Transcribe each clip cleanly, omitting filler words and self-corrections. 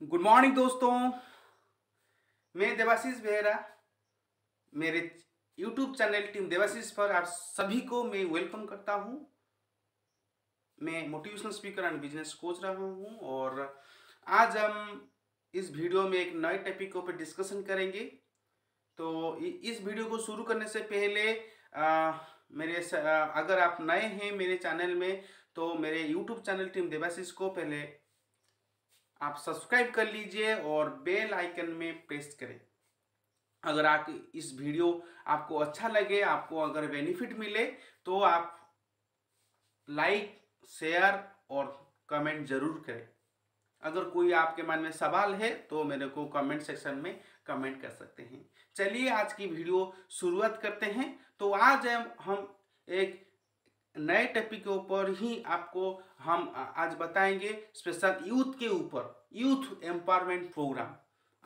Good morning दोस्तों। मैं देवाशीष बेहरा, मेरे यूट्यूब चैनल टीम देवाशीष पर आप सभी को मैं वेलकम करता हूं। मैं motivational speaker and business coach रहा हूं और आज हम इस वीडियो में एक नए टॉपिक पर डिस्कशन करेंगे। तो इस वीडियो को शुरू करने से पहले अगर आप नए हैं मेरे चैनल में तो मेरे यूट्यूब चैनल टीम देवाशीष को पहले आप सब्सक्राइब कर लीजिए और बेल आइकन में प्रेस करें। अगर आप इस वीडियो आपको अच्छा लगे, आपको अगर बेनिफिट मिले तो आप लाइक, शेयर और कमेंट जरूर करें। अगर कोई आपके मन में सवाल है तो मेरे को कमेंट सेक्शन में कमेंट कर सकते हैं। चलिए आज की वीडियो शुरुआत करते हैं। तो आज हम एक नए टॉपिक के ऊपर ही आपको हम आज बताएंगे, स्पेशल यूथ के ऊपर, यूथ एम्पावरमेंट प्रोग्राम।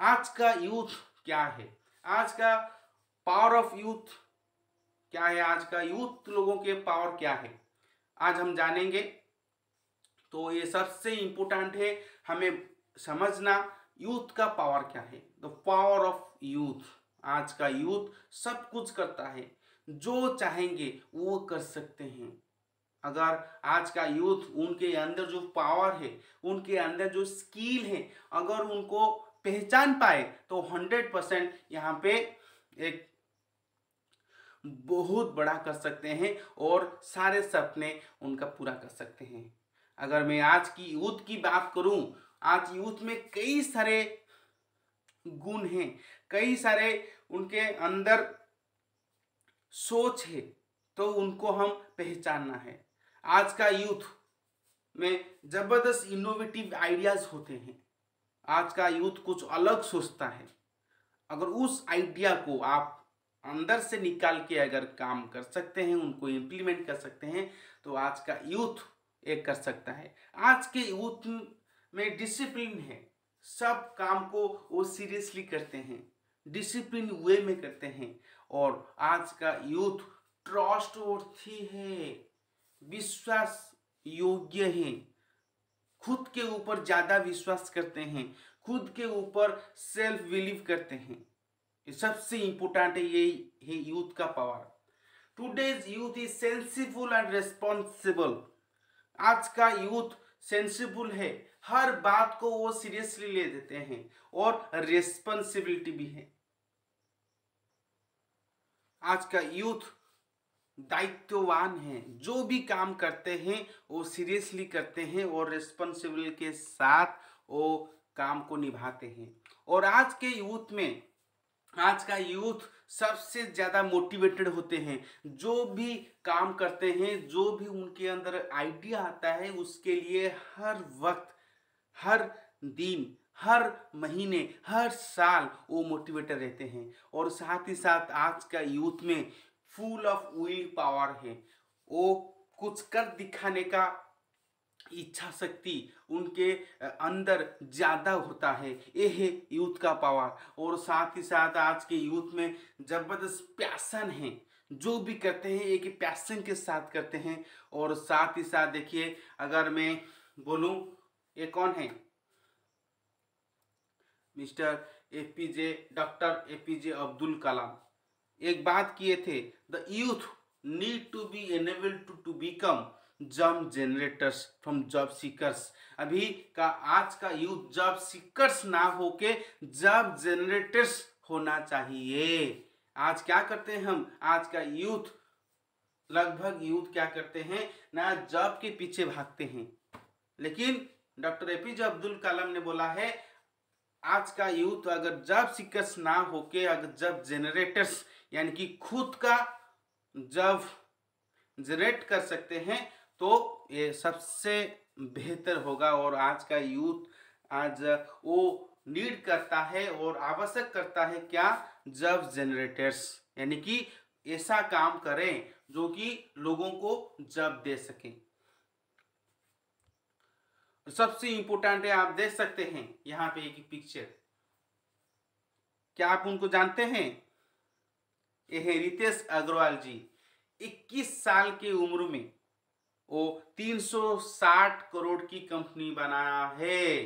आज का यूथ क्या है, आज का पावर ऑफ यूथ क्या है, आज का यूथ लोगों के पावर क्या है, आज हम जानेंगे। तो ये सबसे इम्पोर्टेंट है हमें समझना, यूथ का पावर क्या है, द पावर ऑफ यूथ। आज का यूथ सब कुछ करता है, जो चाहेंगे वो कर सकते हैं। अगर आज का यूथ, उनके अंदर जो पावर है, उनके अंदर जो स्किल है, अगर उनको पहचान पाए तो 100% यहाँ पे एक बहुत बड़ा कर सकते हैं और सारे सपने उनका पूरा कर सकते हैं। अगर मैं आज की यूथ की बात करूं, आज यूथ में कई सारे गुण हैं, कई सारे उनके अंदर सोच है, तो उनको हम पहचानना है। आज का यूथ में जबरदस्त इनोवेटिव आइडियाज होते हैं। आज का यूथ कुछ अलग सोचता है। अगर उस आइडिया को आप अंदर से निकाल के अगर काम कर सकते हैं, उनको इम्प्लीमेंट कर सकते हैं, तो आज का यूथ एक कर सकता है। आज के यूथ में डिसिप्लिन है, सब काम को वो सीरियसली करते हैं, डिसिप्लिन वे में करते हैं। और आज का यूथ ट्रस्टवर्थी है, विश्वास योग्य है, खुद के ऊपर ज्यादा विश्वास करते हैं, खुद के ऊपर सेल्फ बिलीव करते हैं। ये सबसे इंपॉर्टेंट है, ये है यूथ का power. Today's youth is sensible and responsible. आज का यूथ सेंसिबल है, हर बात को वो सीरियसली ले देते हैं और रेस्पॉन्सिबिलिटी भी है। आज का यूथ दायित्ववान है, जो भी काम करते हैं वो सीरियसली करते हैं और रेस्पॉन्सिबल के साथ वो काम को निभाते हैं। और आज के यूथ में, आज का यूथ सबसे ज्यादा मोटिवेटेड होते हैं। जो भी काम करते हैं, जो भी उनके अंदर आइडिया आता है, उसके लिए हर वक्त, हर दिन, हर महीने, हर साल वो मोटिवेटेड रहते हैं। और साथ ही साथ आज का यूथ में फुल ऑफ विल पावर है, वो कुछ कर दिखाने का इच्छा शक्ति उनके अंदर ज्यादा होता है। ये है यूथ का पावर। और साथ ही साथ आज के यूथ में जबरदस्त पैशन है, जो भी करते हैं एक पैशन के साथ करते हैं। और साथ ही साथ देखिए, अगर मैं बोलूं, ये कौन है, mister APJ, doctor APJ Abdul Kalam एक बात किए थे, the youth need to be enabled to become job generators from job seekers. अभी का आज का यूथ जॉब सीकर्स ना होके जॉब जनरेटर्स होना चाहिए। आज क्या करते हैं हम, आज का यूथ, लगभग यूथ क्या करते हैं ना, जॉब के पीछे भागते हैं। लेकिन डॉक्टर एपीजे अब्दुल कलाम ने बोला है, आज का यूथ अगर जॉब सीकर्स ना होके अगर जॉब जनरेटर्स, यानी कि खुद का जॉब जनरेट कर सकते हैं, तो ये सबसे बेहतर होगा। और आज का यूथ आज वो नीड करता है और आवश्यक करता है क्या, जॉब जनरेटर्स, यानी कि ऐसा काम करें जो कि लोगों को जॉब दे सके। सबसे इंपॉर्टेंट है, आप देख सकते हैं यहाँ पे एक पिक्चर, क्या आप उनको जानते हैं? ये है रितेश अग्रवाल जी। 21 साल की उम्र में वो 360 करोड़ की कंपनी बनाया है।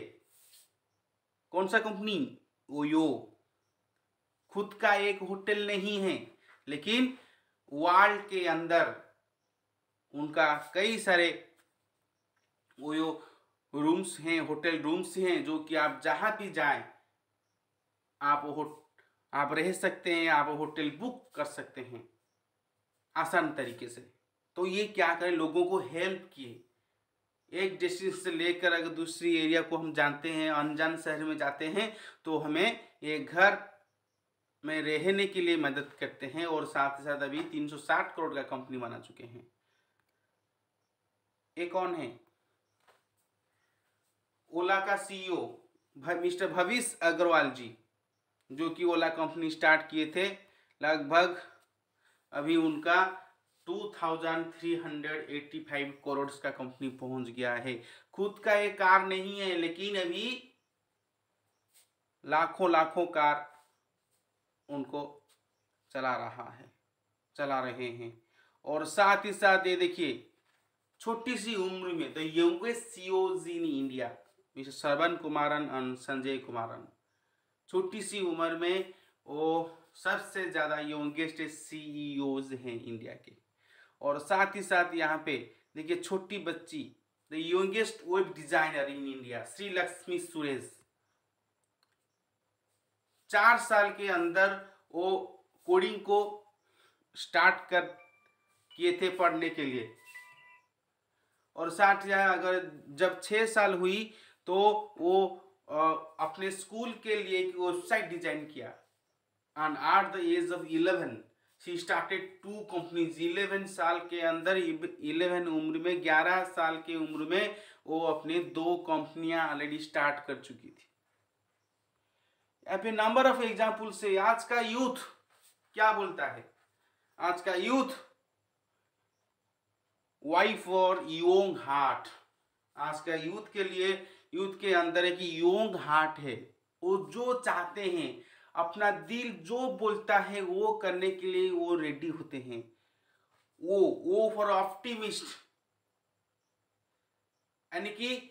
कौन सा कंपनी? ओयो। खुद का एक होटल नहीं है, लेकिन वर्ल्ड के अंदर उनका कई सारे ओयो रूम्स हैं, होटल रूम्स हैं, जो कि आप जहां भी जाएं आप रह सकते हैं, आप होटल बुक कर सकते हैं आसान तरीके से। तो ये क्या करें, लोगों को हेल्प किए। एक डेस्टिनेशन से लेकर अगर दूसरी एरिया को हम जानते हैं, अनजान शहर में जाते हैं, तो हमें ये घर में रहने के लिए मदद करते हैं। और साथ ही साथ अभी 360 करोड़ का कंपनी बना चुके हैं। ये कौन है? ओला का सीईओ मिस्टर भविष अग्रवाल जी, जो कि ओला कंपनी स्टार्ट किए थे। लगभग अभी उनका 2385 करोड़ का कंपनी पहुंच गया है। खुद का एक कार नहीं है, लेकिन अभी लाखों लाखों कार उनको चला रहे हैं। और साथ ही साथ ये देखिए, छोटी सी उम्र में the youngest CEOs in India mister Shravan Kumaran और संजय कुमारन, छोटी सी उम्र में वो सबसे ज्यादा यंगेस्ट सीईओज हैं इंडिया के। और साथ ही साथ यहाँ पे देखिए, छोटी बच्ची the youngest web designer in India Shri Lakshmi Suresh, 4 साल के अंदर वो कोडिंग को स्टार्ट कर किए थे पढ़ने के लिए। और साथ ही अगर जब 6 साल हुई तो वो अपने स्कूल के लिए एक वेबसाइट डिजाइन किया। And at the age of 11 she started 2 companies. 11 साल के अंदर, 11 उम्र में, 11 साल की उम्र में वो अपने 2 कंपनियां ऑलरेडी स्टार्ट कर चुकी थी। यहाँ पे नंबर ऑफ एग्जाम्पल से आज का यूथ क्या बोलता है? आज का youth Y for young heart. आज का यूथ के लिए, यूथ के अंदर एक योंग हार्ट है। वो जो चाहते हैं, अपना दिल जो बोलता है वो करने के लिए वो रेडी होते हैं। वो फॉर ऑप्टिमिस्ट, यानी कि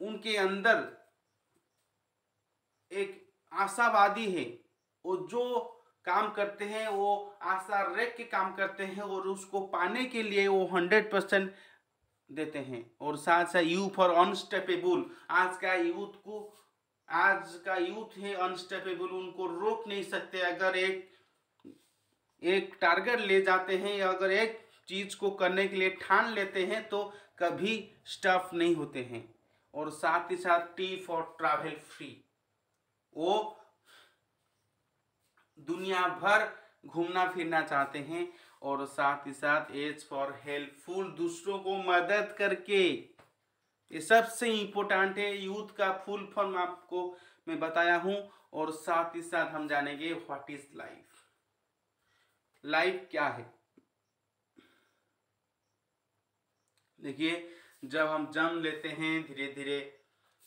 उनके अंदर एक आशावादी है। वो जो काम करते हैं वो आशा रख के काम करते हैं, और उसको पाने के लिए वो 100% देते हैं। और साथ साथ यू फॉर अनस्टॉपेबल। आज का यूथ है अनस्टॉपेबल, उनको रोक नहीं सकते। अगर एक टारगेट ले जाते हैं, या अगर एक चीज को करने के लिए ठान लेते हैं, तो कभी स्टॉप नहीं होते हैं। और साथ ही साथ टी फॉर ट्रैवल फ्री, वो दुनिया भर घूमना फिरना चाहते हैं। और साथ ही साथ एज फॉर हेल्पफुल, दूसरों को मदद करके। ये सबसे इंपॉर्टेंट है। यूथ का फुल फॉर्म आपको मैं बताया हूं। और साथ ही साथ हम जानेंगे व्हाट इज लाइफ। लाइफ क्या है? देखिए, जब हम जन्म लेते हैं, धीरे धीरे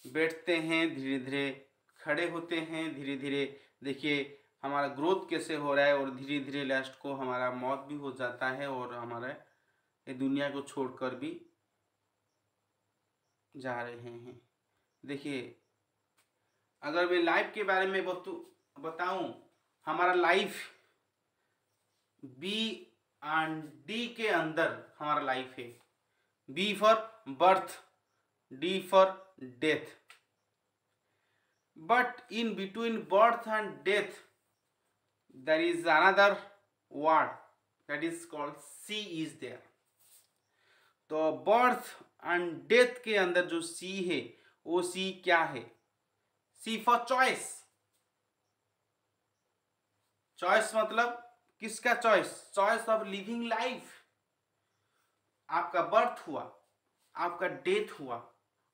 बैठते हैं, धीरे धीरे खड़े होते हैं, धीरे धीरे देखिए हमारा ग्रोथ कैसे हो रहा है। और धीरे धीरे लास्ट को हमारा मौत भी हो जाता है, और हमारा ये दुनिया को छोड़कर भी जा रहे हैं। देखिए, अगर मैं लाइफ के बारे में बताऊं, हमारा लाइफ बी एंड डी के अंदर हमारा लाइफ है। B for birth, D for death. But in between birth and death there is another word that is called C is there। तो बर्थ एंड डेथ के अंदर जो सी है, वो सी क्या है? सी फॉर चॉइस। चॉइस मतलब किसका choice? Choice of living life. आपका बर्थ हुआ, आपका डेथ हुआ,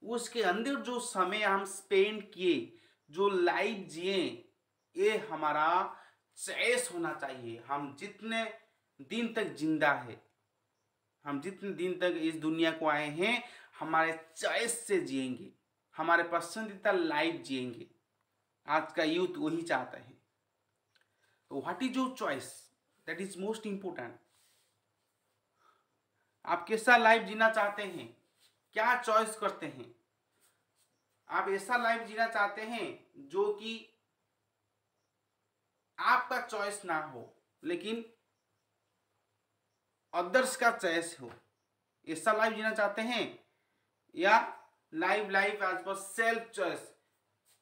उसके अंदर जो समय हम स्पेंड किए, जो लाइफ जिए, ये हमारा चॉइस होना चाहिए। हम जितने दिन तक जिंदा है, हम जितने दिन तक इस दुनिया को आए हैं, हमारे चॉइस से जिएंगे, हमारे पसंदीदा लाइफ जिएंगे। आज का यूथ वही चाहता है। तो what is your choice? That is most important. आप कैसा लाइफ जीना चाहते हैं? क्या चॉइस करते हैं? आप ऐसा लाइफ जीना चाहते हैं जो कि आपका चॉइस ना हो लेकिन अदर्स का चॉइस हो, ऐसा लाइफ जीना चाहते हैं, या life as per self choice,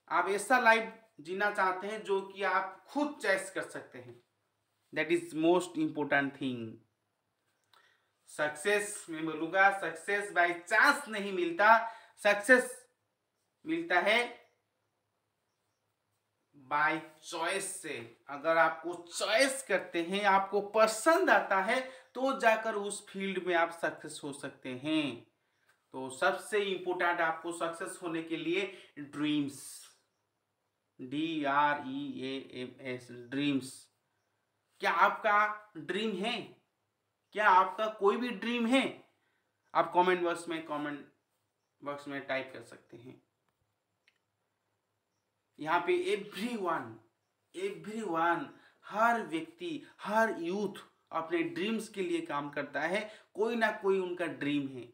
आप ऐसा लाइफ जीना चाहते हैं जो कि आप खुद चॉइस कर सकते हैं। That is most important thing. Success मैं बोलूंगा, सक्सेस बाय चांस नहीं मिलता, सक्सेस मिलता है बाय चॉइस से। अगर आपको चॉइस करते हैं, आपको पसंद आता है, तो जाकर उस फील्ड में आप सक्सेस हो सकते हैं। तो सबसे इंपॉर्टेंट आपको सक्सेस होने के लिए ड्रीम्स, DREAMS, ड्रीम्स। क्या आपका ड्रीम है? क्या आपका कोई भी ड्रीम है? आप कमेंट बॉक्स में टाइप कर सकते हैं। यहाँ पे एवरीवन, हर व्यक्ति, हर यूथ अपने ड्रीम्स के लिए काम करता है। कोई ना कोई उनका ड्रीम है।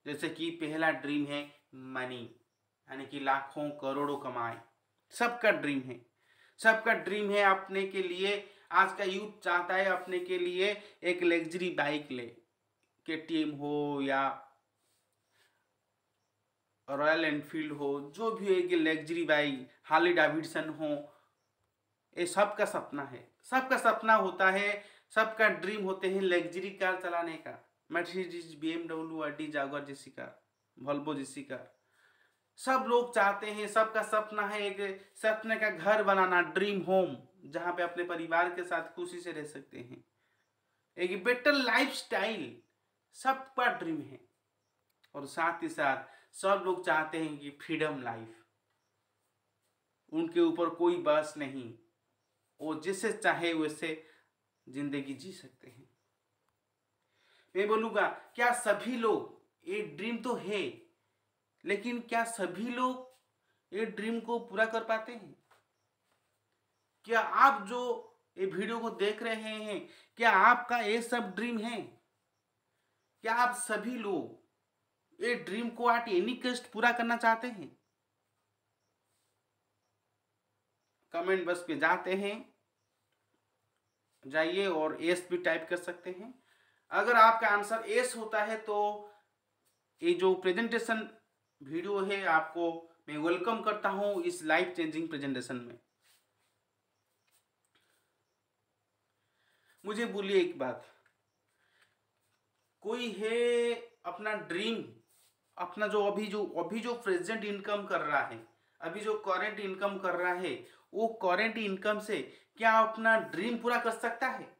जैसे कि पहला ड्रीम है मनी, यानी कि लाखों करोड़ों कमाए, सबका ड्रीम है। सबका ड्रीम है अपने के लिए, आज का यूथ चाहता है अपने के लिए एक लग्जरी बाइक ले, KTM हो या रॉयल एनफील्ड हो, जो भी एक लग्जरी बाइक, हार्ले डेविडसन हो, ये सबका सपना है। सबका सपना होता है, सबका ड्रीम होते हैं लग्जरी कार चलाने का, मर्सिडीज, BMW, ऑडी, जागुआर जैसी कार, वोल्वो जैसी कार। सब लोग चाहते हैं, सबका सपना है एक सपने का घर बनाना, ड्रीम होम, जहाँ पे अपने परिवार के साथ खुशी से रह सकते हैं, एक बेटर लाइफस्टाइल, सबका ड्रीम है। और साथ ही साथ सब लोग चाहते हैं कि फ्रीडम लाइफ, उनके ऊपर कोई बस नहीं, वो जिसे चाहे वैसे जिंदगी जी सकते हैं। मैं बोलूँगा, क्या सभी लोग, ये ड्रीम तो है, लेकिन क्या सभी लोग ये ड्रीम को पूरा कर पाते हैं? क्या आप जो ये वीडियो को देख रहे हैं, क्या आपका ये सब ड्रीम है? क्या आप सभी लोग ये ड्रीम को एट एनी कॉस्ट पूरा करना चाहते हैं? कमेंट बॉक्स पे जाइए और एस भी टाइप कर सकते हैं। अगर आपका आंसर एस होता है तो ये जो प्रेजेंटेशन वीडियो है, आपको मैं वेलकम करता हूं इस लाइफ चेंजिंग प्रेजेंटेशन में। मुझे बोलिए एक बात, कोई है अपना ड्रीम, अपना जो अभी जो प्रेजेंट इनकम कर रहा है, अभी जो करंट इनकम कर रहा है, वो करंट इनकम से क्या अपना ड्रीम पूरा कर सकता है?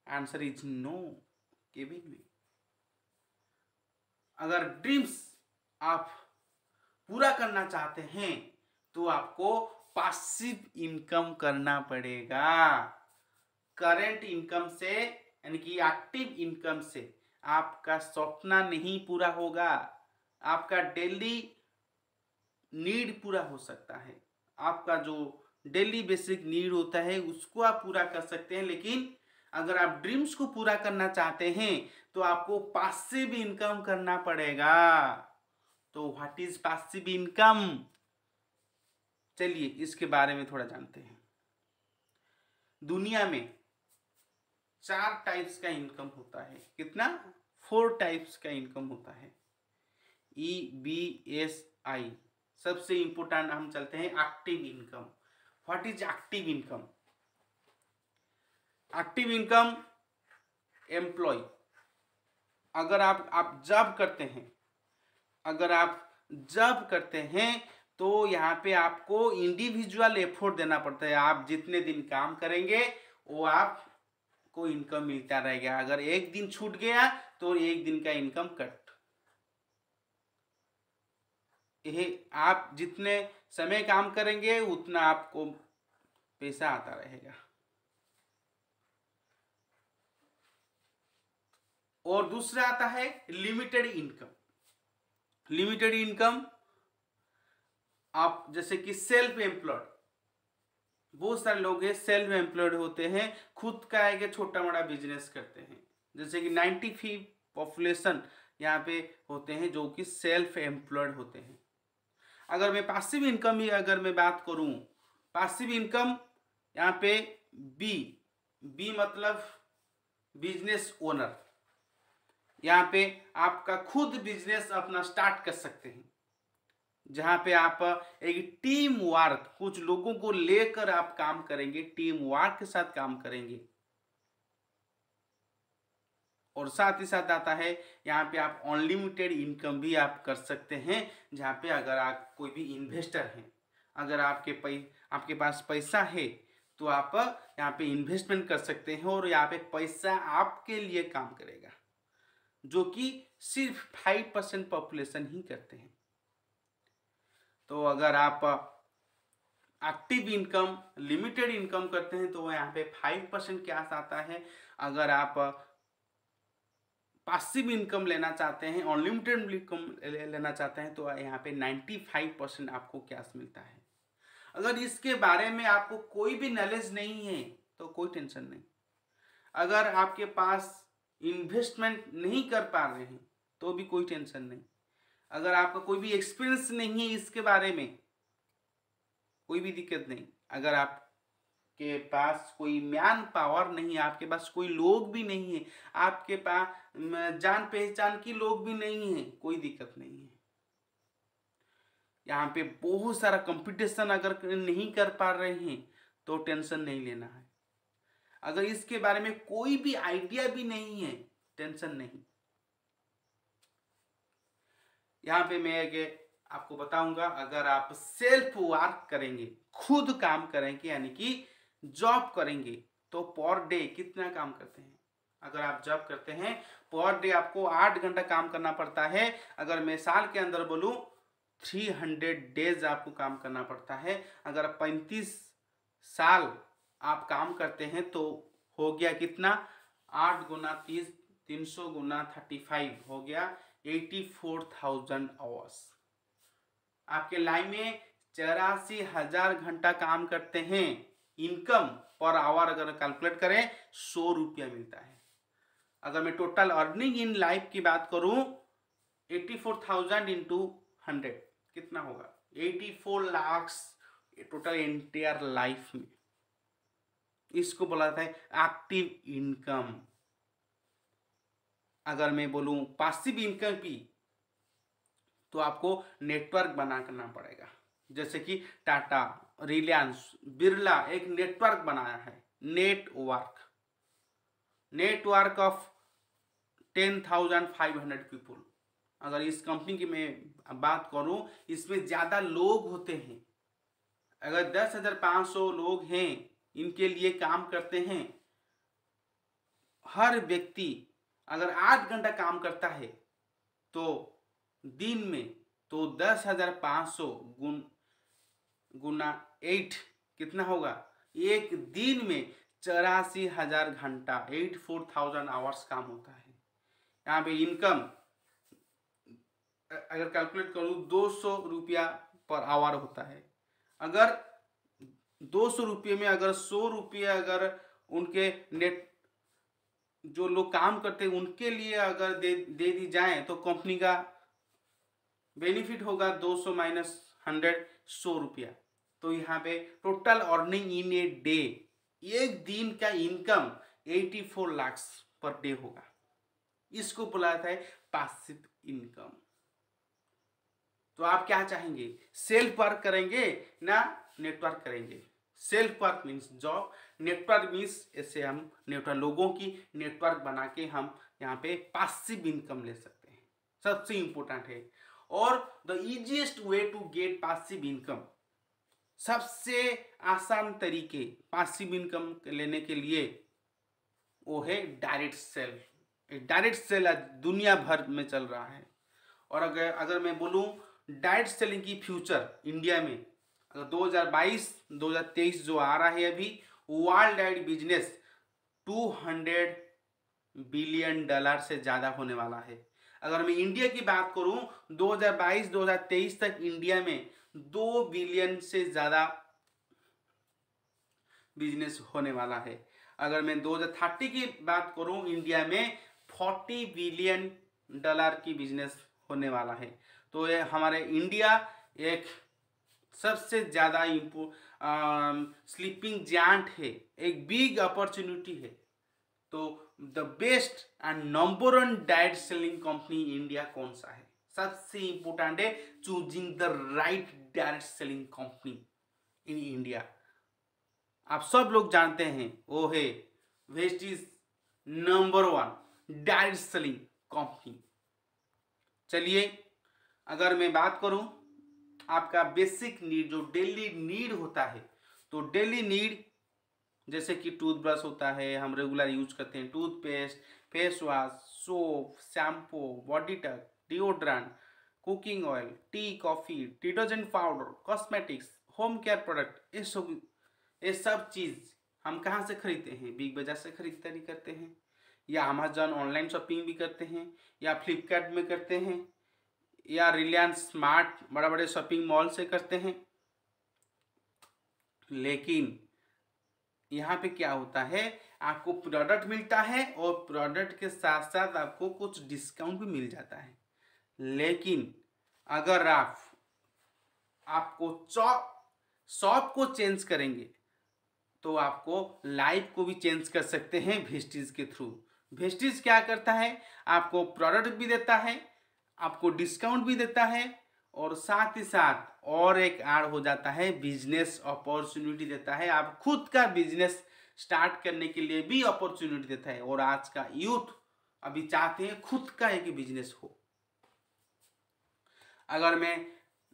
आंसर इज नो, केबिन में। अगर ड्रीम्स आप पूरा करना चाहते हैं तो आपको पासिव इनकम करना पड़ेगा। करंट इनकम से, यानी कि एक्टिव इनकम से आपका सपना नहीं पूरा होगा, आपका डेली नीड पूरा हो सकता है। आपका जो डेली बेसिक नीड होता है उसको आप पूरा कर सकते हैं, लेकिन अगर आप ड्रीम्स को पूरा करना चाहते हैं तो आपको पासिव इनकम करना पड़ेगा। तो व्हाट इज पासिव इनकम? चलिए इसके बारे में थोड़ा जानते हैं। दुनिया में 4 टाइप्स का इनकम होता है। कितना? 4 टाइप्स का इनकम होता है। EBSI। सबसे इंपोर्टेंट हम चलते हैं active income. What is active income? Active income employ, अगर आप जॉब करते हैं, अगर आप जॉब करते हैं तो यहाँ पे आपको इंडिविजुअल एफर्ट देना पड़ता है। आप जितने दिन काम करेंगे वो आपको इनकम मिलता रहेगा। अगर एक दिन छूट गया तो एक दिन का इनकम कट। ये आप जितने समय काम करेंगे उतना आपको पैसा आता रहेगा। और दूसरा आता है लिमिटेड इनकम। लिमिटेड इनकम, आप जैसे कि सेल्फ एम्प्लॉयड, बहुत सारे लोग हैं सेल्फ एम्प्लॉयड होते हैं, खुद का एक छोटा मोटा बिजनेस करते हैं। जैसे कि 95% यहाँ पे होते हैं जो कि सेल्फ एम्प्लॉयड होते हैं। अगर मैं पासिव इनकम ही अगर मैं बात करूं, पासिव इनकम यहाँ पे बी, बी मतलब बिजनेस ओनर। यहाँ पे आपका खुद बिजनेस अपना स्टार्ट कर सकते हैं, जहाँ पे आप एक टीम वर्क, कुछ लोगों को लेकर आप काम करेंगे, टीम वर्क के साथ काम करेंगे। और साथ ही साथ आता है यहाँ पे आप अनलिमिटेड इनकम भी आप कर सकते हैं, जहाँ पे अगर आप कोई भी इन्वेस्टर हैं, अगर आपके पास पैसा है तो आप यहाँ पे इन्वेस्टमेंट कर सकते हैं और यहाँ पे पैसा आपके लिए काम करेगा, जो कि सिर्फ 5% पॉपुलेशन ही करते हैं। तो अगर आप एक्टिव इनकम, लिमिटेड इनकम करते हैं तो यहाँ पे 5% क्या आता है। अगर आप पासिव इनकम लेना चाहते हैं, अनलिमिटेड इनकम लेना चाहते हैं, तो यहाँ पे 95% आपको कैश मिलता है। अगर इसके बारे में आपको कोई भी नॉलेज नहीं है तो कोई टेंशन नहीं। अगर आपके पास इन्वेस्टमेंट नहीं कर पा रहे हैं तो भी कोई टेंशन नहीं। अगर आपका कोई भी एक्सपीरियंस नहीं है इसके बारे में, कोई भी दिक्कत नहीं। अगर आपके पास कोई मैन पावर नहीं है, आपके पास कोई लोग भी नहीं है, आपके पास जान पहचान की लोग भी नहीं है, कोई दिक्कत नहीं है। यहाँ पे बहुत सारा कंपटीशन अगर नहीं कर पा रहे हैं तो टेंशन नहीं लेना है। अगर इसके बारे में कोई भी आइडिया भी नहीं है, टेंशन नहीं। यहाँ पे मैं आपको बताऊंगा, अगर आप सेल्फ वर्क करेंगे, खुद काम करेंगे, यानी कि जॉब करेंगे, तो पर डे कितना काम करते हैं। अगर आप जॉब करते हैं पर डे आपको 8 घंटा काम करना पड़ता है। अगर मैं साल के अंदर बोलूं 300 डेज आपको काम करना पड़ता है। अगर 35 साल आप काम करते हैं तो हो गया कितना, 8 गुना 30, 300 गुना 35 हो गया 84,000 आवर्स। आपके लाइफ में 84,000 घंटा काम करते हैं। इनकम पर आवर अगर कैलकुलेट करें 100 रुपया मिलता है। अगर मैं टोटल अर्निंग इन लाइफ की बात करूं 84,000 इंटू 100 कितना होगा, 84 लाख टोटल एंटायर लाइफ में। इसको बोला जाता है एक्टिव इनकम। अगर मैं बोलूं पासिव इनकम की, तो आपको नेटवर्क बनाना पड़ेगा। जैसे कि टाटा, रिलायंस, बिरला एक नेटवर्क बनाया है, नेटवर्क ऑफ 10,500 पीपुल। अगर इस कंपनी की मैं बात करूं, इसमें ज़्यादा लोग होते हैं। अगर 10,500 लोग हैं, इनके लिए काम करते हैं। हर व्यक्ति अगर 8 घंटा काम करता है तो दिन में, तो 10,500 गुना 8 कितना होगा, एक दिन में 84,000 घंटा, 84,000 आवर्स काम होता है। यहाँ पे इनकम अगर कैलकुलेट करूँ 200 रुपया पर आवर होता है। अगर 200 रुपये में अगर 100 रुपये अगर उनके नेट जो लोग काम करते हैं उनके लिए अगर दे दी जाए तो कंपनी का बेनिफिट होगा 200 माइनस 100, 100 रुपया। तो यहाँ पे total earning in a day, एक दिन का इनकम 84 लाख पर डे होगा। इसको बोला जाता है पासिव इनकम। तो आप क्या चाहेंगे, सेल्फ वर्क करेंगे ना नेटवर्क करेंगे। Self work means job, network means ऐसे हम नेटवर्क, लोगों की नेटवर्क बना के हम यहाँ पे पासिव इनकम ले सकते हैं। सबसे इंपॉर्टेंट है। और the easiest way to get passive income, सबसे आसान तरीके पासिव इनकम लेने के लिए वो है डायरेक्ट सेल। डायरेक्ट सेल आज दुनिया भर में चल रहा है। और अगर मैं बोलूँ डायरेक्ट सेलिंग की फ्यूचर इंडिया में, अगर 2022-2023 जो आ रहा है अभी, वर्ल्ड वाइड बिजनेस $200 बिलियन से ज़्यादा होने वाला है। अगर मैं इंडिया की बात करूं 2022-2023 तक इंडिया में 2 बिलियन से ज़्यादा बिजनेस होने वाला है। अगर मैं 2030 की बात करूं इंडिया में 40 बिलियन डॉलर की बिजनेस होने वाला है। तो ये हमारे इंडिया एक सबसे ज़्यादा स्लीपिंग जायंट है, एक बिग अपॉर्चुनिटी है। तो the best and number one direct selling company India कौन सा है? सबसे इंपॉर्टेंट है choosing the right direct selling company in India. आप सब लोग जानते हैं वो है Vestige number one direct selling company. चलिए, अगर मैं बात करूं आपका बेसिक नीड, जो डेली नीड होता है, तो डेली नीड जैसे कि टूथब्रश होता है, हम रेगुलर यूज करते हैं, toothpaste, face wash, soap, shampoo, body touch, deodorant, cooking oil, T, coffee, detergent powder, cosmetics, home care product, ये सब चीज़ हम कहाँ से खरीदते हैं? बिग बाजार से खरीदारी करते हैं, या अमेजॉन ऑनलाइन शॉपिंग भी करते हैं, या फ्लिपकार्ट में करते हैं, या रिलायंस स्मार्ट बड़े बड़े शॉपिंग मॉल से करते हैं। लेकिन यहाँ पे क्या होता है, आपको प्रोडक्ट मिलता है और प्रोडक्ट के साथ साथ आपको कुछ डिस्काउंट भी मिल जाता है। लेकिन अगर आपको शॉप को चेंज करेंगे तो आपको लाइफ को भी चेंज कर सकते हैं वेस्टीज के थ्रू। वेस्टीज क्या करता है, आपको प्रोडक्ट भी देता है, आपको डिस्काउंट भी देता है, और साथ ही साथ और एक ऐड हो जाता है, बिजनेस अपॉर्चुनिटी देता है। आप खुद का बिजनेस स्टार्ट करने के लिए भी अपॉर्चुनिटी देता है। और आज का यूथ अभी चाहते हैं खुद का एक बिजनेस हो। अगर मैं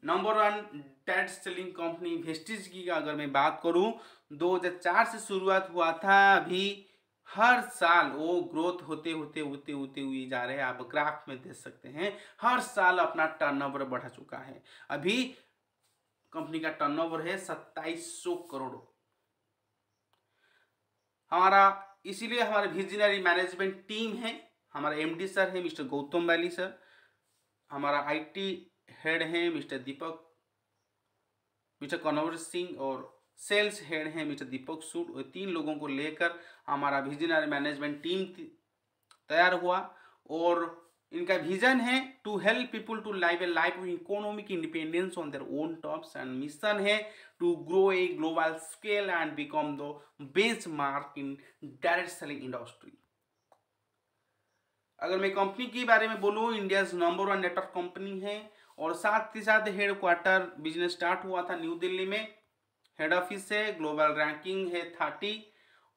number one direct selling company Vestige की अगर मैं बात करूं, 2004 से शुरुआत हुआ था, अभी हर साल वो ग्रोथ होते हुए जा रहे हैं। आप ग्राफ में देख सकते हैं, हर साल अपना टर्नओवर बढ़ा चुका है। अभी कंपनी का टर्नओवर है 2700 करोड़। हमारा इसीलिए हमारे विजनरी मैनेजमेंट टीम है, हमारा एमडी सर है मिस्टर गौतम बैली सर, हमारा आईटी हेड है मिस्टर कन्वर सिंह, और सेल्स हेड है मिस्टर दीपक सूद। और 3 लोगों को लेकर हमारा विजनरी मैनेजमेंट टीम तैयार हुआ। और इनका विजन है to help people to live a life of economic independence on their own terms, and mission है to grow a global scale and become the benchmark in direct selling industry. अगर मैं company के बारे में बोलूँ, India number one network company है, और साथ ही साथ हेड क्वार्टर बिजनेस स्टार्ट हुआ था न्यू दिल्ली में, हेड ऑफिस है, ग्लोबल रैंकिंग है 30,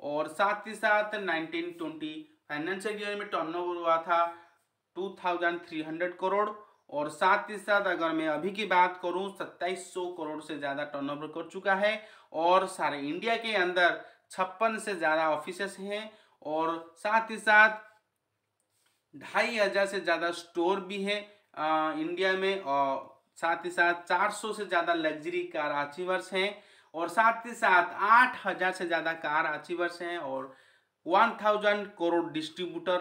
और साथ ही साथ 1920 फाइनेंशियल ईयर में टर्नओवर हुआ था 2300 करोड़। और साथ ही साथ अगर मैं अभी की बात करूं, 2700 करोड़ से ज़्यादा टर्नओवर कर चुका है। और सारे इंडिया के अंदर 56 से ज़्यादा ऑफिसेस हैं, और साथ ही साथ 2500 से ज़्यादा स्टोर भी है इंडिया में, और साथ ही साथ 400 से ज़्यादा लग्जरी कार अचीवर्स हैं, और साथ ही साथ 8000 से ज़्यादा कार अचीवर्स हैं, और 1000 करोड़ डिस्ट्रीब्यूटर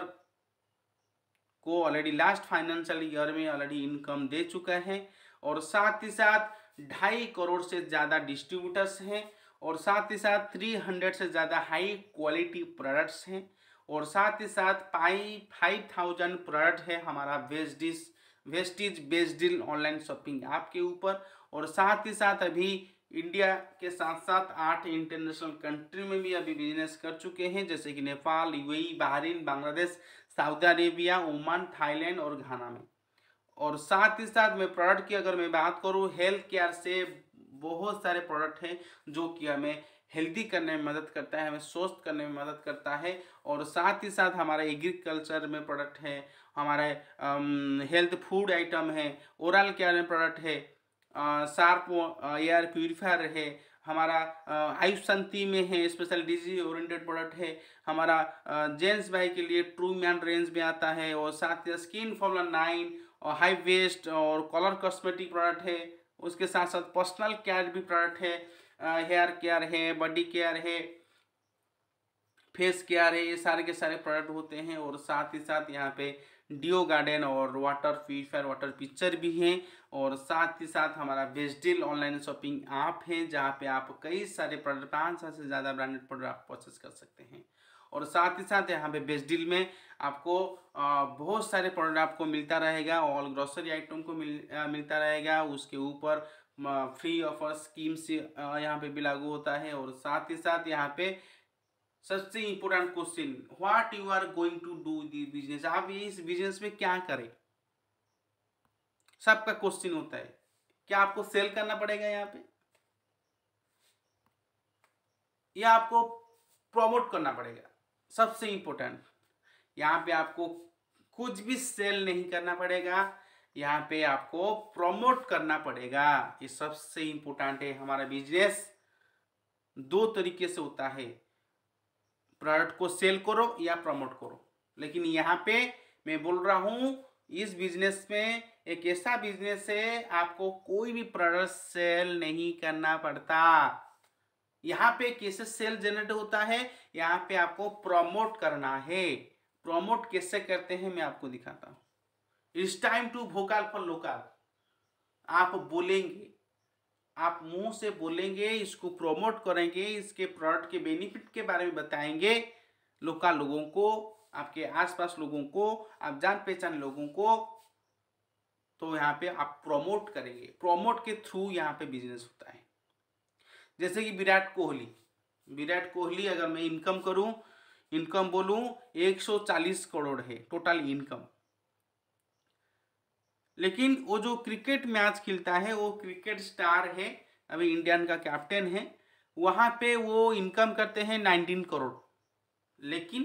को ऑलरेडी लास्ट फाइनेंशियल ईयर में ऑलरेडी इनकम दे चुका है। और साथ ही साथ 2.5 करोड़ से ज़्यादा डिस्ट्रीब्यूटर्स हैं, और साथ ही साथ 300 से ज़्यादा हाई क्वालिटी प्रोडक्ट्स हैं, और साथ ही साथ 5000 प्रोडक्ट है हमारा Vestige based deal online shopping app के ऊपर। और साथ ही साथ अभी इंडिया के साथ साथ 8 इंटरनेशनल कंट्री में भी अभी बिजनेस कर चुके हैं, जैसे कि Nepal, UAE, Bahrain, Bangladesh, Saudi Arabia, Oman, Thailand और घाना में। और साथ ही साथ मैं प्रोडक्ट की अगर मैं बात करूँ, हेल्थ केयर से बहुत सारे प्रोडक्ट हैं जो कि हमें हेल्दी करने में मदद करता है, हमें स्वस्थ करने में मदद करता है। और साथ ही साथ हमारा एग्रीकल्चर में प्रोडक्ट है, हमारे हेल्थ फूड आइटम है, ओरल केयर में प्रोडक्ट है, शार्प एयर प्यूरिफायर है, हमारा आयुष शांति में है, स्पेशल डिजीज ओरिएंटेड प्रोडक्ट है, हमारा जेंट्स भाई के लिए ट्रू मैन रेंज में आता है, और साथ ही स्किन फॉर्मूला 9 और हाई वेस्ट और कलर कॉस्मेटिक प्रोडक्ट है। उसके साथ साथ पर्सनल केयर भी प्रोडक्ट है, हेयर केयर है, बॉडी केयर है, फेस केयर है, ये सारे के सारे प्रोडक्ट होते हैं। और साथ ही साथ यहाँ पे डिओ गार्डन और वाटर प्यूरिफायर, वाटर पिक्चर भी हैं। और साथ ही साथ हमारा बेस्डिल ऑनलाइन शॉपिंग ऐप है, जहाँ पे आप कई सारे प्रोडक्ट 500 से ज़्यादा ब्रांडेड प्रोडक्ट आप परचेस कर सकते हैं। और साथ ही साथ यहाँ पे बेस्ट डील में आपको बहुत सारे प्रोडक्ट आपको मिलता रहेगा, ऑल ग्रोसरी आइटम को मिलता रहेगा। उसके ऊपर फ्री ऑफर स्कीम्स यहाँ पे भी लागू होता है। और साथ ही साथ यहाँ पे सबसे important question, what you are going to do the business, आप इस बिजनेस में क्या करें, सबका क्वेश्चन होता है। क्या आपको सेल करना पड़ेगा यहाँ पे, या आपको प्रमोट करना पड़ेगा? सबसे इंपॉर्टेंट, यहाँ पे आपको कुछ भी सेल नहीं करना पड़ेगा, यहाँ पे आपको प्रमोट करना पड़ेगा। ये सबसे इंपॉर्टेंट है। हमारा बिजनेस दो तरीके से होता है, प्रोडक्ट को सेल करो या प्रमोट करो। लेकिन यहाँ पे मैं बोल रहा हूँ इस बिजनेस में एक ऐसा बिजनेस है आपको कोई भी प्रोडक्ट सेल नहीं करना पड़ता। यहाँ पे कैसे सेल जनरेट होता है, यहाँ पे आपको प्रमोट करना है। प्रमोट कैसे करते हैं मैं आपको दिखाता हूँ। It's time to vocal for local. आप बोलेंगे, आप मुंह से बोलेंगे, इसको प्रमोट करेंगे, इसके प्रोडक्ट के बेनिफिट के बारे में बताएंगे लोकल लोगों को, आपके आसपास लोगों को, आप जान पहचान लोगों को, तो यहाँ पे आप प्रमोट करेंगे। प्रमोट के थ्रू यहाँ पे बिजनेस होता है। जैसे कि विराट कोहली अगर मैं इनकम बोलूं 140 करोड़ है टोटल इनकम। लेकिन वो जो क्रिकेट मैच खेलता है, वो क्रिकेट स्टार है, अभी इंडियन का कैप्टन है, वहां पे वो इनकम करते हैं 19 करोड़। लेकिन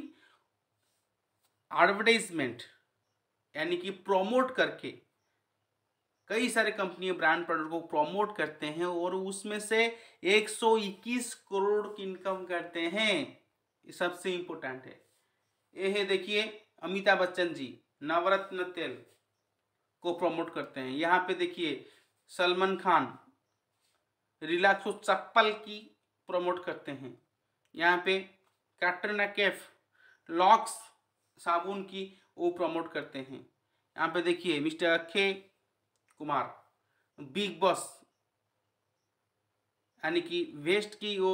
एडवर्टाइजमेंट यानी कि प्रमोट करके कई सारे कंपनियां ब्रांड प्रोडक्ट को प्रमोट करते हैं और उसमें से 121 करोड़ की इनकम करते हैं। ये सबसे इंपॉर्टेंट है। ये है, देखिए अमिताभ बच्चन जी नवरत्न तेल को प्रमोट करते हैं। यहाँ पे देखिए सलमान खान रिलैक्सो चप्पल की प्रमोट करते हैं। यहाँ पे कैटरीना कैफ लॉक्स साबुन की वो प्रमोट करते हैं। यहाँ पे देखिए mister Akshay Kumar big boss यानी कि वेस्ट की वो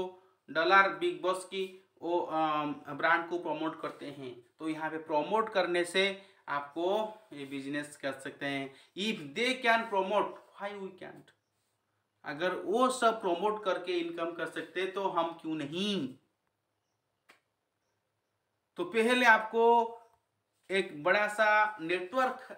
डॉलर बिग बॉस की वो ब्रांड को प्रमोट करते हैं। तो यहाँ पे प्रमोट करने से आपको ये बिजनेस कर सकते हैं। If they can promote why we can't. अगर वो सब प्रमोट करके इनकम कर सकते तो हम क्यों नहीं। तो पहले आपको एक बड़ा सा नेटवर्क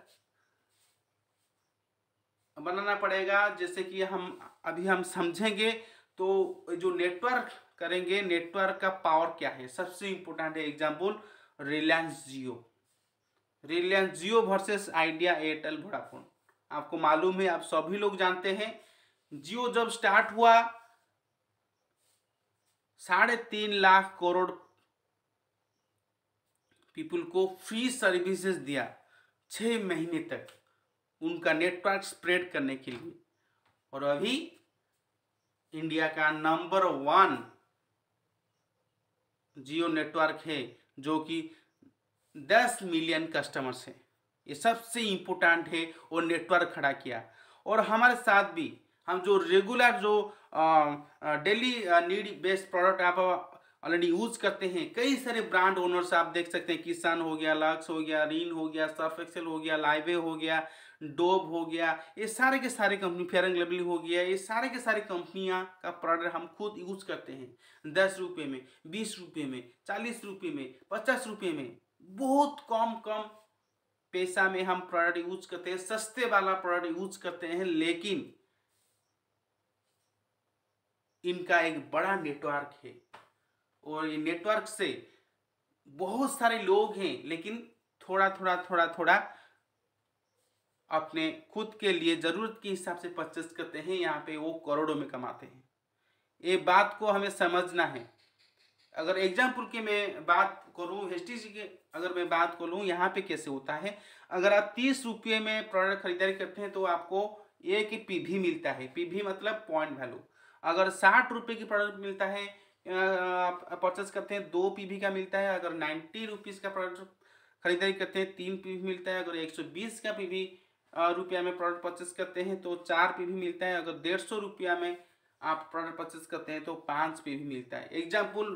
बनाना पड़ेगा, जैसे कि हम समझेंगे। तो जो नेटवर्क करेंगे, नेटवर्क का पावर क्या है, सबसे इंपॉर्टेंट है। एग्जांपल रिलायंस जियो वर्सेस आइडिया एयरटेल वोडाफोन। आपको मालूम है, आप सभी लोग जानते हैं, जियो जब स्टार्ट हुआ 3.5 लाख करोड़ पीपल को फ्री सर्विसेज दिया 6 महीने तक उनका नेटवर्क स्प्रेड करने के लिए। और अभी इंडिया का नंबर 1 जियो नेटवर्क है, जो कि 10 मिलियन कस्टमर्स हैं। ये सबसे इंपॉर्टेंट है, और नेटवर्क खड़ा किया। और हमारे साथ भी हम जो रेगुलर जो डेली नीड बेस्ड प्रोडक्ट आप ऑलरेडी यूज करते हैं, कई सारे ब्रांड ओनर्स आप देख सकते हैं, किसान हो गया, लक्स हो गया, रिन हो गया, सर्फ एक्सेल हो गया, लाइवे हो गया, डोब हो गया, ये सारे के सारे कंपनी, फेयर एंड लवली हो गया, ये सारे के सारे कंपनियां का प्रोडक्ट हम खुद यूज करते हैं। 10 रुपये में, 20 रुपये में, 40 रुपये में, 50 रुपये में, बहुत कम पैसा में हम प्रोडक्ट यूज करते हैं, सस्ते वाला प्रोडक्ट यूज करते हैं। लेकिन इनका एक बड़ा नेटवर्क है, और ये नेटवर्क से बहुत सारे लोग हैं, लेकिन थोड़ा अपने खुद के लिए जरूरत के हिसाब से परचेस करते हैं। यहाँ पे वो करोड़ों में कमाते हैं। ये बात को हमें समझना है। अगर एग्जाम्पल की मैं बात करूँ, HTC के अगर मैं बात करूँ, यहाँ पे कैसे होता है, अगर आप 30 रुपये में प्रोडक्ट खरीदारी करते हैं तो आपको एक PV मिलता है। PV मतलब पॉइंट वैल्यू। अगर 60 रुपये की प्रोडक्ट मिलता है, आप परचेस करते हैं, 2 PV का मिलता है। अगर 90 रुपीज़ का प्रोडक्ट खरीदारी करते हैं, 3 PV मिलता है। अगर 120 का PV रुपया में प्रोडक्ट परचेस करते हैं तो 4 PV मिलता है। अगर 150 रुपया में आप प्रोडक्ट परचेस करते हैं तो 5 PV मिलता है। एग्जाम्पल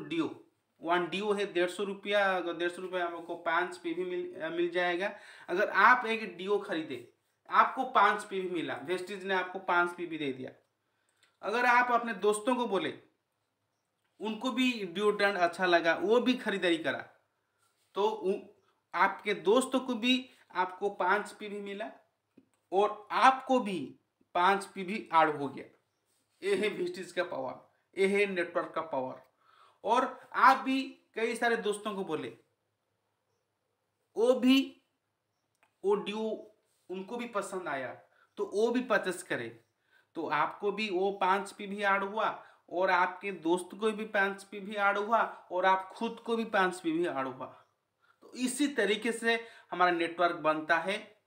वन ड्यू है 150 रुपया, अगर 150 रुपया आपको 5 PV मिल जाएगा। अगर आप एक ड्यू खरीदे, आपको 5 PV मिला, वेस्टीज ने आपको 5 PV दे दिया। अगर आप अपने दोस्तों को बोले, उनको भी डिओड्रेंट अच्छा लगा, वो भी खरीदारी करा, तो आपके दोस्तों को भी आपको 5 PV मिला और आपको भी 5 PV ऐड हो गया। ये है वेस्टीज का पावर, ये है नेटवर्क का पावर। और आप भी कई सारे दोस्तों को बोले, वो भी वो ड्यू उनको भी पसंद आया, तो वो भी परचेस करे, तो आपको भी वो 5 PV ऐड हुआ और आपके दोस्त को भी 5 PV ऐड हुआ और आप खुद को भी 5 PV ऐड हुआ। तो इसी तरीके से हमारा नेटवर्क बनता है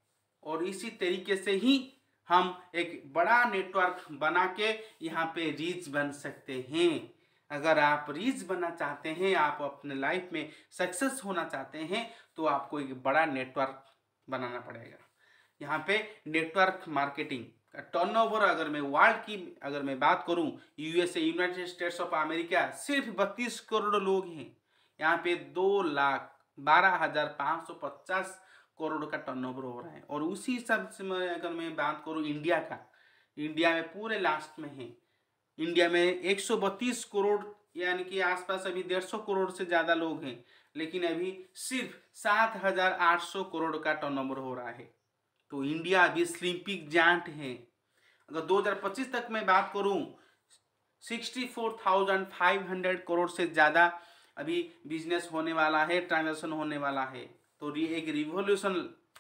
और इसी तरीके से ही हम एक बड़ा नेटवर्क बना के यहाँ पे रीच बन सकते हैं। अगर आप रीच बनना चाहते हैं, आप अपने लाइफ में सक्सेस होना चाहते हैं, तो आपको एक बड़ा नेटवर्क बनाना पड़ेगा। यहाँ पे नेटवर्क मार्केटिंग का टर्नओवर अगर मैं वर्ल्ड की अगर मैं बात करूँ, USA United states of America सिर्फ 32 करोड़ लोग हैं। यहाँ पे 2,12,550 करोड़ का टर्नओवर हो रहा है। और उसी हिसाब से अगर मैं बात करूँ इंडिया का, इंडिया में पूरे लास्ट में है। इंडिया में 132 करोड़ यानी कि आसपास अभी 150 करोड़ से ज़्यादा लोग हैं, लेकिन अभी सिर्फ 7,800 करोड़ का टर्नओवर हो रहा है। तो इंडिया अभी स्लिम्पिक जायंट है। अगर 2025 तक मैं बात करूं, 64,500 करोड़ से ज़्यादा अभी बिजनेस होने वाला है, ट्रांजैक्शन होने वाला है। तो ये एक रिवॉल्यूशन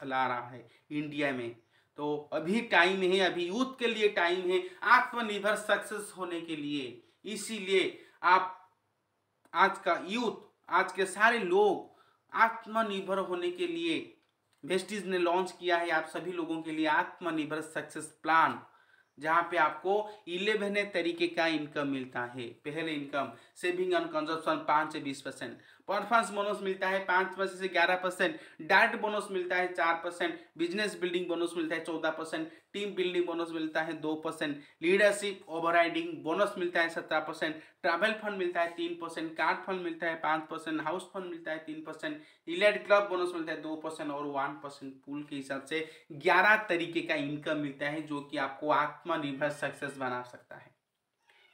ला रहा है इंडिया में। तो अभी टाइम है, अभी यूथ के लिए टाइम है आत्मनिर्भर सक्सेस होने के लिए। इसीलिए आप आज का यूथ, आज के सारे लोग आत्मनिर्भर होने के लिए वेस्टीज ने लॉन्च किया है आप सभी लोगों के लिए आत्मनिर्भर सक्सेस प्लान, जहाँ पे आपको 11 तरीके का इनकम मिलता है। पहले इनकम सेविंग एंड कंजप्शन 5 से 20%, परफॉर्मेंस बोनस मिलता है 5 से 11%, डाइट बोनस मिलता है 4%, बिजनेस बिल्डिंग बोनस मिलता है 14%, टीम बिल्डिंग बोनस मिलता है 2%, लीडरशिप ओवरराइडिंग बोनस मिलता है 17%, ट्रैवल फंड मिलता है 3%, कार्ड फंड मिलता है 5%, हाउस फंड मिलता है 3%, इलाइट क्लब बोनस मिलता है 2% और 1% पूल के हिसाब से 11 तरीके का इनकम मिलता है, जो कि आपको आत्मनिर्भर सक्सेस बना सकता है।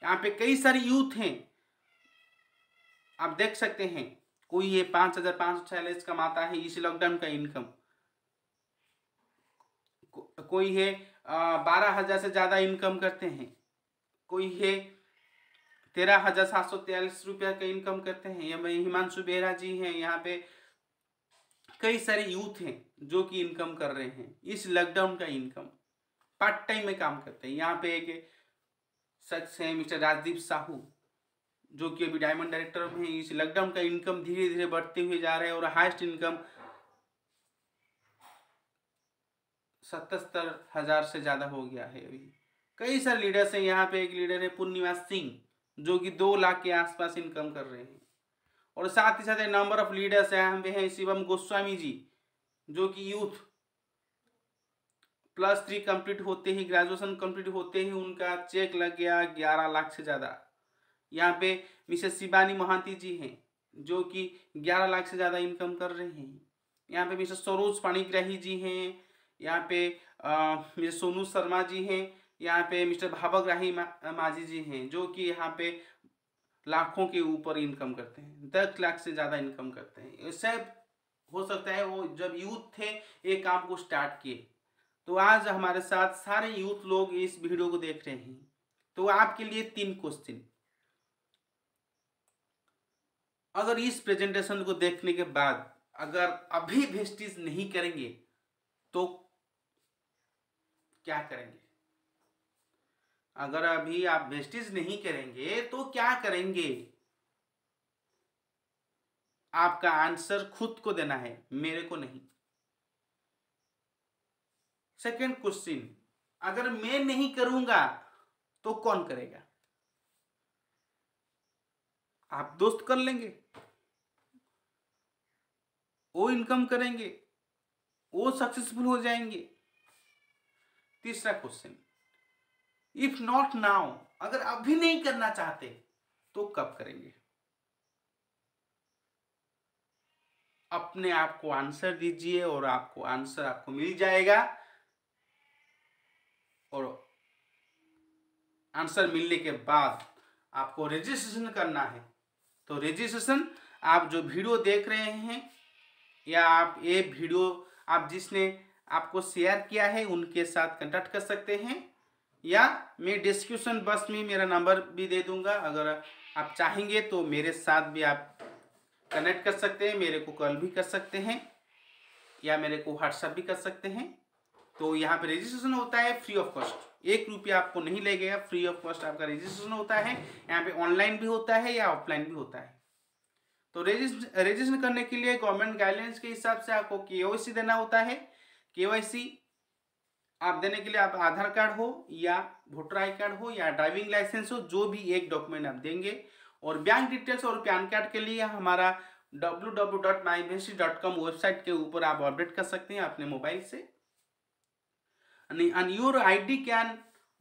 यहाँ पे कई सारे यूथ हैं, आप देख सकते हैं, कोई ये 5,546 कमाता है इस लॉकडाउन का इनकम, कोई है 12,000 से ज्यादा इनकम करते हैं, कोई है 13,743 रुपया का इनकम करते हैं। या हिमांशु बेहरा जी हैं, यहाँ पे कई सारे यूथ हैं जो कि इनकम कर रहे हैं इस लॉकडाउन का इनकम, पार्ट टाइम में काम करते हैं। यहाँ पे एक शख्स है मिस्टर राजदीप साहू, जो कि अभी डायमंड डायरेक्टर में है। इस लॉकडाउन का इनकम धीरे धीरे बढ़ते हुए जा रहे हैं और हाईएस्ट इनकम 77,000 से ज्यादा हो गया है अभी। कई सारे लीडर्स हैं, यहाँ पे एक लीडर है पूर्णिमा सिंह, जो कि 2 लाख के आसपास इनकम कर रहे हैं। और साथ ही साथ नंबर ऑफ लीडर्स यहाँ पे हैं शिवम गोस्वामी जी, जो कि यूथ +3 कंप्लीट होते ही, ग्रेजुएशन कंप्लीट होते ही उनका चेक लग गया 11 लाख से ज़्यादा। यहाँ पे मिसेस शिवानी महांती जी हैं, जो कि 11 लाख से ज़्यादा इनकम कर रहे हैं। यहाँ पे मिस्टर सरोज पाणिग्राही जी हैं, यहाँ पे मिस्टर सोनू शर्मा जी हैं, यहाँ पे मिस्टर भावग्राही माझी जी हैं, जो कि यहाँ पे लाखों के ऊपर इनकम करते हैं, 10 लाख से ज़्यादा इनकम करते हैं। इससे हो सकता है वो जब यूथ थे ये काम को स्टार्ट किए। तो आज हमारे साथ सारे यूथ लोग इस वीडियो को देख रहे हैं। तो आपके लिए 3 क्वेश्चन, अगर इस प्रेजेंटेशन को देखने के बाद अगर अभी वेस्टीज नहीं करेंगे तो क्या करेंगे? अगर अभी आप वेस्टीज नहीं करेंगे तो क्या करेंगे? आपका आंसर खुद को देना है, मेरे को नहीं। सेकंड क्वेश्चन, अगर मैं नहीं करूंगा तो कौन करेगा? आप दोस्त कर लेंगे, वो इनकम करेंगे, वो सक्सेसफुल हो जाएंगे। तीसरा क्वेश्चन, इफ नॉट नाउ, अगर अभी नहीं करना चाहते तो कब करेंगे? अपने आप को आंसर दीजिए और आपको आंसर आपको मिल जाएगा। और आंसर मिलने के बाद आपको रजिस्ट्रेशन करना है। तो रजिस्ट्रेशन आप जो वीडियो देख रहे हैं या आप ये वीडियो आप जिसने आपको शेयर किया है उनके साथ कांटेक्ट कर सकते हैं, या मैं डिस्क्रिप्शन बॉक्स में मेरा नंबर भी दे दूंगा। अगर आप चाहेंगे तो मेरे साथ भी आप कनेक्ट कर सकते हैं, मेरे को कॉल भी कर सकते हैं या मेरे को व्हाट्सएप भी कर सकते हैं। तो यहाँ पे रजिस्ट्रेशन होता है फ्री ऑफ कॉस्ट, 1 रुपया आपको नहीं लगेगा, फ्री ऑफ कॉस्ट आपका रजिस्ट्रेशन होता है। यहाँ पे ऑनलाइन भी होता है या ऑफलाइन भी होता है। तो रजिस्ट्रेशन करने के लिए गवर्नमेंट गाइडलाइंस के हिसाब से आपको केवाईसी देना होता है। केवाईसी आप देने के लिए आप आधार कार्ड हो या वोटर आई कार्ड हो या ड्राइविंग लाइसेंस हो, जो भी एक डॉक्यूमेंट आप देंगे। और बैंक डिटेल्स और पैन कार्ड के लिए हमारा www.mybasically.com वेबसाइट के ऊपर आप अपडेट कर सकते हैं अपने मोबाइल से। And your ID can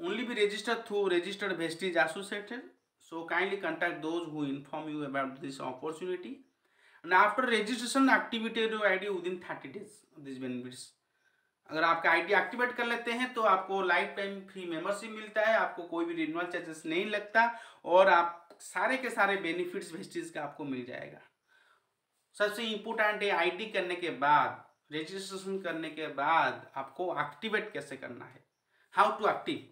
only be registered through registered Vestige Associated. So kindly contact those who inform you about this opportunity. And after registration, activate your ID within 30 days. These benefits. अगर आपका ID activate कर लेते हैं तो आपको life time free membership मिलता है, आपको कोई भी रिन्यूअल चार्जेस नहीं लगता और आप सारे के सारे बेनिफिट्स वेस्टीज का आपको मिल जाएगा। सबसे इम्पोर्टेंट है आईडी करने के बाद, रजिस्ट्रेशन करने के बाद आपको एक्टिवेट कैसे करना है, हाउ टू एक्टिव।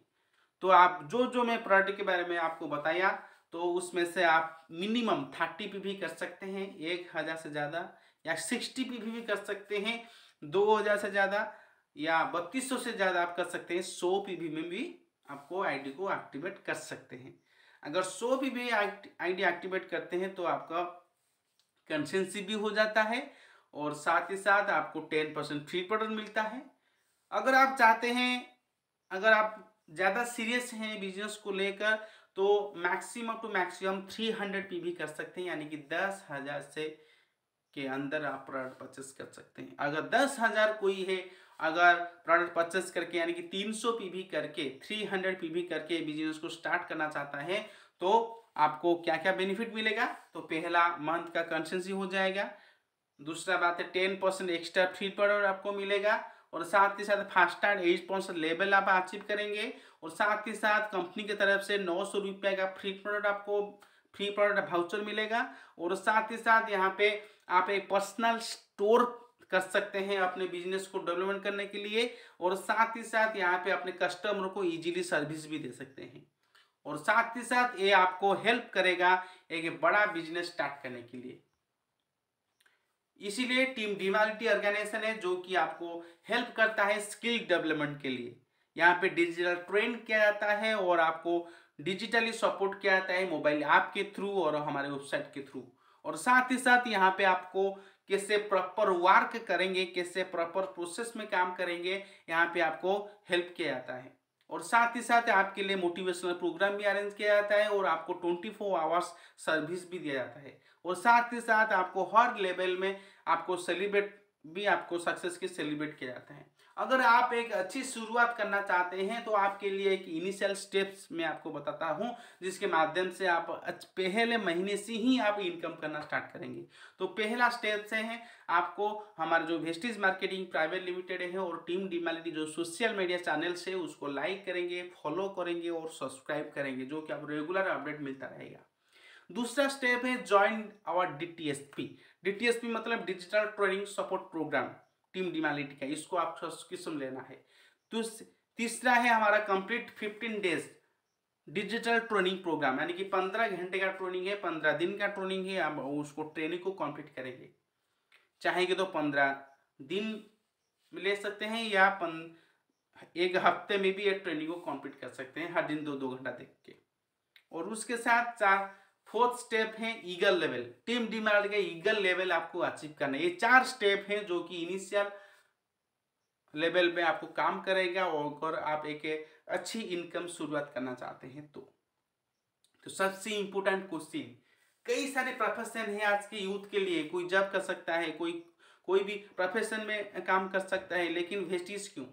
तो आप जो मैं प्रोडक्ट के बारे में आपको बताया, तो उसमें से आप मिनिमम 30 पीवी कर सकते हैं 1000 से ज़्यादा, या 60 पीवी भी कर सकते हैं 2000 से ज़्यादा, या 3200 से ज़्यादा आप कर सकते हैं। 100 पीवी में भी आपको आईडी को एक्टिवेट कर सकते हैं। अगर 100 पीवी आईडी एक्टिवेट करते हैं तो आपका कंसेंसी भी हो जाता है और साथ ही साथ आपको 10% फ्री प्रोडक्ट मिलता है। अगर आप चाहते हैं, अगर आप ज़्यादा सीरियस हैं बिजनेस को लेकर, तो मैक्सिमम टू मैक्सिमम 300 पीवी कर सकते हैं, यानी कि 10,000 से के अंदर आप प्रोडक्ट परचेस कर सकते हैं। अगर 10,000 कोई है, अगर प्रोडक्ट परचेस करके यानी कि 300 पीवी करके 300 पीवी करके बिजनेस को स्टार्ट करना चाहता है, तो आपको क्या क्या बेनिफिट मिलेगा। तो पहला मंथ का कंसेंसी हो जाएगा, दूसरा बात है 10% एक्स्ट्रा फ्री प्रोडक्ट आपको मिलेगा, और साथ ही साथ फास्टर 8% लेवल आप अचीव करेंगे, और साथ ही साथ कंपनी की तरफ से 900 रुपये का फ्री प्रोडक्ट वाउचर मिलेगा। और साथ ही साथ यहाँ पे आप एक पर्सनल स्टोर कर सकते हैं अपने बिजनेस को डेवलपमेंट करने के लिए, और साथ ही साथ यहाँ पे अपने कस्टमर को इजीली सर्विस भी दे सकते हैं। और साथ ही साथ ये आपको हेल्प करेगा एक बड़ा बिजनेस स्टार्ट करने के लिए। इसीलिए टीम डिमालिटी ऑर्गेनाइजेशन है जो कि आपको हेल्प करता है स्किल डेवलपमेंट के लिए। यहाँ पे डिजिटल ट्रेन किया जाता है और आपको डिजिटली सपोर्ट किया जाता है मोबाइल ऐप के थ्रू और हमारे वेबसाइट के थ्रू। और साथ ही साथ यहाँ पे आपको कैसे प्रॉपर वर्क करेंगे, कैसे प्रॉपर प्रोसेस में काम करेंगे, यहाँ पे आपको हेल्प किया जाता है। और साथ ही साथ आपके लिए मोटिवेशनल प्रोग्राम भी अरेंज किया जाता है और आपको 24 आवर्स सर्विस भी दिया जाता है। और साथ ही साथ आपको हर लेवल में आपको सक्सेस की सेलिब्रेट किया जाता है। अगर आप एक अच्छी शुरुआत करना चाहते हैं तो आपके लिए एक इनिशियल स्टेप्स मैं आपको बताता हूं, जिसके माध्यम से आप पहले महीने से ही आप इनकम करना स्टार्ट करेंगे। तो पहला स्टेप से है, आपको हमारे जो वेस्टीज मार्केटिंग प्राइवेट लिमिटेड है और टीम डिमालिटी जो सोशल मीडिया चैनल्स है उसको लाइक करेंगे, फॉलो करेंगे और सब्सक्राइब करेंगे, जो कि आपको रेगुलर अपडेट मिलता रहेगा। दूसरा स्टेप है ज्वाइन आवर डीटीएसपी मतलब digital training support program team डिमालिटी का, इसको आप सब्सक्रिप्शन लेना है। तीसरा है हमारा complete 15 days digital training program, यानी कि 15 घंटे का ट्रेनिंग है, 15 दिन का ट्रेनिंग है। आप उसको ट्रेनिंग को कंप्लीट करेंगे, चाहेंगे तो 15 दिन ले सकते हैं या एक हफ्ते में भी ये ट्रेनिंग को कंप्लीट कर सकते हैं, हर दिन 2-2 घंटा देख के। और उसके साथ फोर्थ स्टेप है ईगल लेवल, टीम डिमालिटी का ईगल लेवल आपको अचीव करना है। ये 4 स्टेप हैं जो कि इनिशियल लेवल में आपको काम करेगा और अगर आप एक अच्छी इनकम शुरुआत करना चाहते हैं तो सबसे इंपॉर्टेंट क्वेश्चन, कई सारे प्रोफेशन है आज के यूथ के लिए, कोई जॉब कर सकता है, कोई भी प्रोफेशन में काम कर सकता है, लेकिन वेस्टीज क्यों?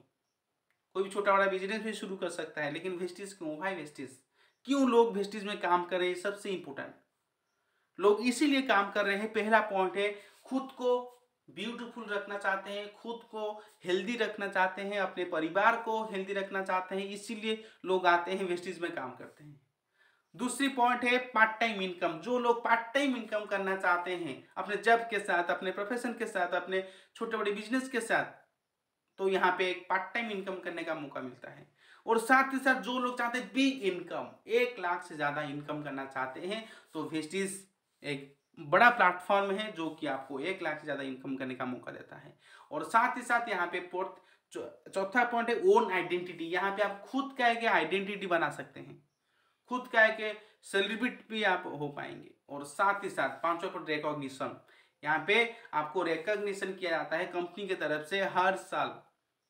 कोई भी छोटा बड़ा बिजनेस भी शुरू कर सकता है, लेकिन वेस्टीज क्यों? भाई वेस्टीज क्यों लोग वेस्टीज में काम कर रहे हैं? सबसे इंपॉर्टेंट लोग इसीलिए काम कर रहे हैं। पहला पॉइंट है खुद को ब्यूटीफुल रखना चाहते हैं, खुद को हेल्दी रखना चाहते हैं, अपने परिवार को हेल्दी रखना चाहते हैं, इसीलिए लोग आते हैं वेस्टेज में काम करते हैं। दूसरी पॉइंट है पार्ट टाइम इनकम। जो लोग पार्ट टाइम इनकम करना चाहते हैं अपने जॉब के साथ, अपने प्रोफेशन के साथ, अपने छोटे बड़े बिजनेस के साथ, तो यहाँ पे एक पार्ट टाइम इनकम करने का मौका मिलता है। और साथ ही साथ जो लोग चाहते हैं बिग इनकम, 1 लाख से ज़्यादा इनकम करना चाहते हैं, तो वेस्टीज एक बड़ा प्लेटफॉर्म है जो कि आपको 1 लाख से ज़्यादा इनकम करने का मौका देता है। और साथ ही साथ यहाँ पे चौथा पॉइंट है ओन आइडेंटिटी। यहाँ पे आप खुद का एक आइडेंटिटी बना सकते हैं, खुद का एक सेलिब्रिटी भी आप हो पाएंगे। और साथ ही साथ पांचवा पॉइंट रिकॉग्निशन। यहाँ पे आपको रिकॉग्निशन किया जाता है कंपनी की तरफ से, हर साल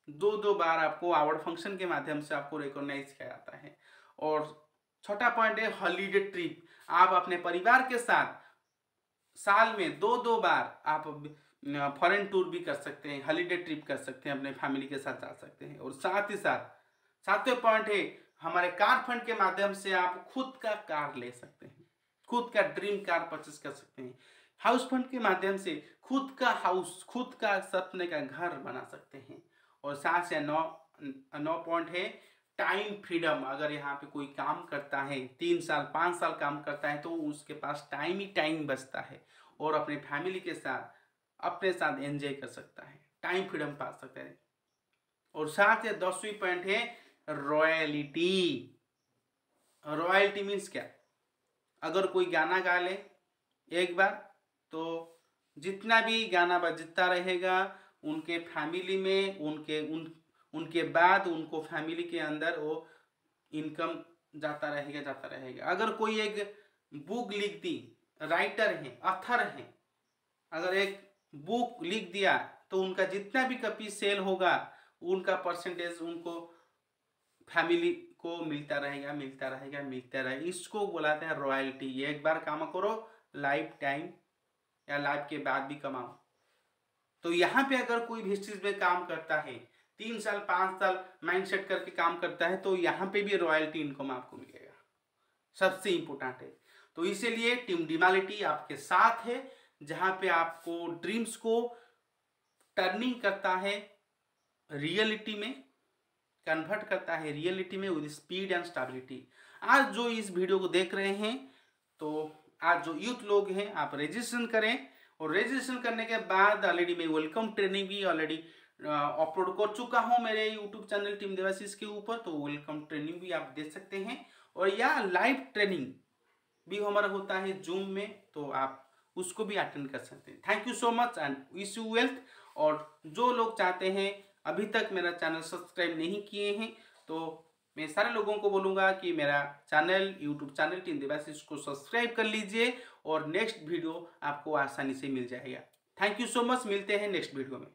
2 बार आपको अवार्ड फंक्शन के माध्यम से आपको रिकॉग्नाइज किया जाता है। और छठा पॉइंट है हॉलीडे ट्रिप। आप अपने परिवार के साथ साल में 2 बार आप फॉरेन टूर भी कर सकते हैं, हॉलीडे ट्रिप कर सकते हैं, अपने फैमिली के साथ जा सकते हैं। और साथ ही साथ सातवें पॉइंट है हमारे कार फंड के माध्यम से आप खुद का कार ले सकते हैं, खुद का ड्रीम कार परचेस कर सकते हैं। हाउस फंड के माध्यम से खुद का हाउस, खुद का सपने का घर बना सकते हैं। और सात से नौ पॉइंट है टाइम फ्रीडम। अगर यहाँ पे कोई काम करता है 3 साल 5 साल काम करता है तो उसके पास टाइम ही टाइम बचता है और अपने फैमिली के साथ अपने साथ एंजॉय कर सकता है, टाइम फ्रीडम पा सकता है। और साथ ही 10वीं पॉइंट है रॉयल्टी। रॉयल्टी मीन्स क्या? अगर कोई गाना गा ले एक बार तो जितना भी गाना बजता रहेगा उनके फैमिली में, उनके बाद उनको फैमिली के अंदर वो इनकम जाता रहेगा। अगर कोई एक बुक लिख दी, राइटर है, ऑथर है, अगर एक बुक लिख दिया तो उनका जितना भी कॉपी सेल होगा उनका परसेंटेज उनको फैमिली को मिलता रहेगा। इसको बुलाते हैं रॉयल्टी। एक बार काम करो, लाइफ टाइम या लाइफ के बाद भी कमाओ। तो यहाँ पे अगर कोई भी चीज में काम करता है 3 साल 5 साल माइंड सेट करके काम करता है तो यहाँ पे भी रॉयल्टी इनकम आपको मिलेगा, सबसे इंपोर्टेंट है। तो इसीलिए टीम डिमालिटी आपके साथ है, जहां पे आपको ड्रीम्स को टर्निंग करता है रियलिटी में, कन्वर्ट करता है रियलिटी में विद स्पीड एंड स्टेबिलिटी। आज जो इस वीडियो को देख रहे हैं तो आज जो यूथ लोग हैं आप रजिस्ट्रेशन करें, और रजिस्ट्रेशन करने के बाद ऑलरेडी मैं वेलकम ट्रेनिंग भी ऑलरेडी अपलोड कर चुका हूं मेरे यूट्यूब चैनल टीम देवाशीष के ऊपर, तो वेलकम ट्रेनिंग भी आप दे सकते हैं। और या लाइव ट्रेनिंग भी हमारा होता है जूम में, तो आप उसको भी अटेंड कर सकते हैं। Thank you so much and wish you wealth. और जो लोग चाहते हैं अभी तक मेरा चैनल सब्सक्राइब नहीं किए हैं तो मैं सारे लोगों को बोलूँगा कि मेरा channel, YouTube channel team Devashish को सब्सक्राइब कर लीजिए और नेक्स्ट वीडियो आपको आसानी से मिल जाएगा। थैंक यू सो मच, मिलते हैं नेक्स्ट वीडियो में।